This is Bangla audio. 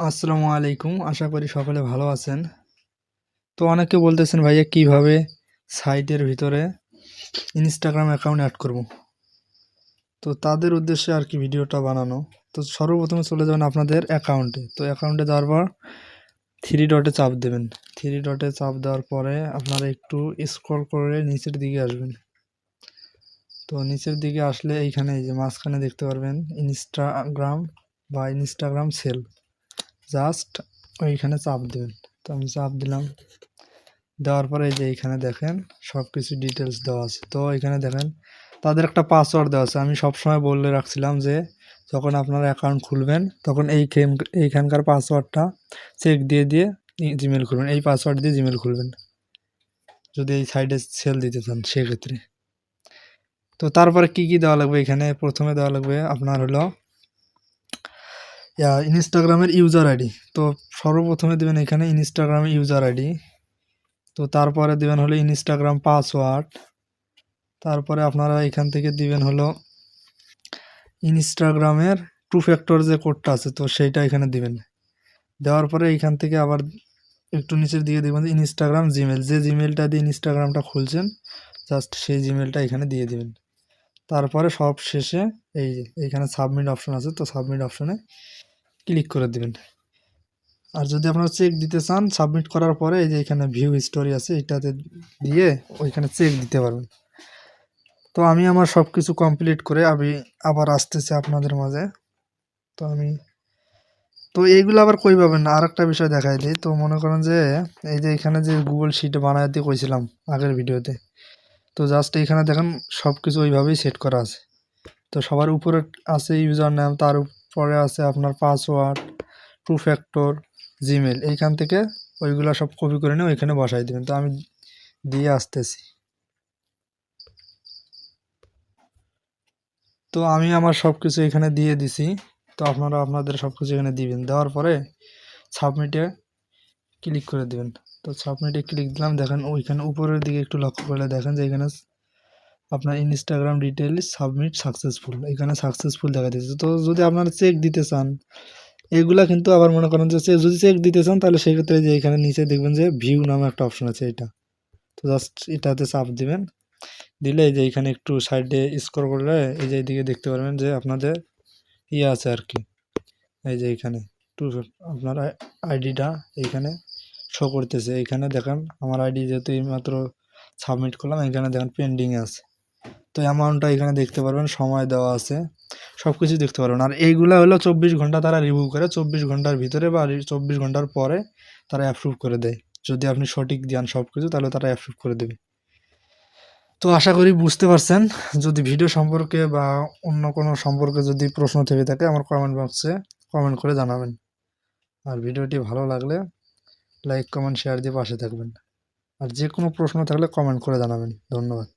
আসসালামু আলাইকুম। আশা করি সকলে ভালো আছেন। তো অনেকে বলতেছেন ভাইয়া কিভাবে সাইটের ভিতরে ইনস্টাগ্রাম অ্যাকাউন্ট অ্যাড করব। তো তাদের উদ্দেশ্যে আর কি ভিডিওটা বানানো। তো সর্বপ্রথমে চলে যাবেন আপনাদের অ্যাকাউন্টে। তো অ্যাকাউন্টে যাওয়ার পর থ্রি ডটে চাপ দেবেন। থ্রি ডটে চাপ দেওয়ার পরে আপনারা একটু স্ক্রল করে নিচের দিকে আসবেন। তো নিচের দিকে আসলে এইখানে এই যে মাঝখানে দেখতে পারবেন ইনস্টাগ্রাম বা ইনস্টাগ্রাম সেল। জাস্ট ওইখানে চাপ দেবেন। তো আমি চাপ দিলাম। দেওয়ার পরে এই যে এইখানে দেখেন সব কিছু ডিটেলস দেওয়া আছে। তো এখানে দেখেন তাদের একটা পাসওয়ার্ড দেওয়া আছে। আমি সবসময় বলে রাখছিলাম যে যখন আপনারা অ্যাকাউন্ট খুলবেন তখন এইখানকার পাসওয়ার্ডটা চেক দিয়ে জিমেল খুলবেন। এই পাসওয়ার্ড দিয়ে জিমেল খুলবেন যদি এই সাইডে সেল দিতে চান সেক্ষেত্রে। তো তারপরে কি দেওয়া লাগবে, এখানে প্রথমে দেওয়া লাগবে আপনার হলো ইনস্টাগ্রামের ইউজার আইডি। তো সর্বপ্রথমে দেবেন এখানে ইনস্টাগ্রামের ইউজার আইডি। তো তারপরে দেবেন হলো ইনস্টাগ্রাম পাসওয়ার্ড। তারপরে আপনারা এখান থেকে দিবেন হলো ইনস্টাগ্রামের টু ফ্যাক্টর যে কোডটা আছে তো সেইটা এখানে দিবেন। দেওয়ার পরে এইখান থেকে আবার একটু নিচের দিকে দেখবেন যে ইনস্টাগ্রাম জিমেল, যে জিমেলটা দিয়ে ইনস্টাগ্রামটা খুলছেন জাস্ট সেই জিমেলটা এখানে দিয়ে দিবেন। তারপরে সব শেষে এই যে এইখানে সাবমিট অপশন আছে, তো সাবমিট অপশনে ক্লিক করে দিবেন। আর যদি আপনারা চেক দিতে চান সাবমিট করার পরে এই যে এখানে ভিউ হিস্টোরি আছে এটাতে দিয়ে ওইখানে চেক দিতে পারবেন। তো আমি আমার সব কিছু কমপ্লিট করে আমি আবার আসতেছি আপনাদের মাঝে। তো এইগুলো আবার কই পাবেন না, আর একটা বিষয় দেখাই দিই। তো মনে করেন যে এই যে এখানে যে গুগল শিট বানায় দিয়ে কইছিলাম আগের ভিডিওতে, তো জাস্ট এখানে দেখেন সব কিছু ওইভাবেই সেট করা আছে। তো সবার উপরে আছে ইউজার নেম, তার উপরে আছে আপনার পাসওয়ার্ড, টু ফ্যাক্টর, জিমেল। এইখান থেকে ওইগুলো সব কপি করে নিয়ে ওইখানে বসাই দেবেন। তো আমি দিয়ে আসতেছি। তো আমি আমার সব কিছু এখানে দিয়ে দিছি। তো আপনারা আপনাদের সব কিছু এখানে দিবেন। দেওয়ার পরে সাবমিটে ক্লিক করে দিবেন। তো সাবমিটে ক্লিক দিলাম। দেখেন ওইখানে উপরের দিকে একটু লক্ষ্য করলে দেখেন যে এখানে আপনার ইনস্টাগ্রাম ডিটেইলস সাবমিট সাকসেসফুল, এখানে সাকসেসফুল দেখা দিচ্ছে। তো যদি আপনারা চেক দিতে চান এগুলা কিন্তু আবার মনে করেন যে যদি চেক দিতে চান তাহলে সেক্ষেত্রে যে এখানে নিচে দেখবেন যে ভিউ নামে একটা অপশন আছে এটা। তো জাস্ট এটাতে চাপ দিবেন। দিলে এই যে এখানে একটু সাইডে স্ক্রল করলে এই যে এইদিকে দেখতে পারবেন যে আপনাদের ইয়ে আছে আর কি। এই যে এখানে টু আপনার আইডিটা এইখানে শো করতেছে। এইখানে দেখেন আমার আইডি যেহেতু এইমাত্র সাবমিট করলাম, এখানে দেখেন পেন্ডিংয়ে আছে। তো অ্যামাউন্টটা এখানে দেখতে পারবেন, সময় দেওয়া আছে, সব কিছু দেখতে পারবেন। আর এইগুলা হলো 24 ঘন্টা তারা রিভিউ করে, 24 ঘন্টার ভিতরে বা 24 ঘন্টার পরে তারা অ্যাপ্রুভ করে দেয়। যদি আপনি সঠিক দেন সব কিছু তাহলে তারা অ্যাপ্রুভ করে দেবে। তো আশা করি বুঝতে পারছেন। যদি ভিডিও সম্পর্কে বা অন্য কোনো সম্পর্কে যদি প্রশ্ন থেকে থাকে আমার কমেন্ট বক্সে কমেন্ট করে জানাবেন। আর ভিডিওটি ভালো লাগলে লাইক কমেন্ট শেয়ার দিয়ে পাশে থাকবেন। আর যে কোনো প্রশ্ন থাকলে কমেন্ট করে জানাবেন। ধন্যবাদ।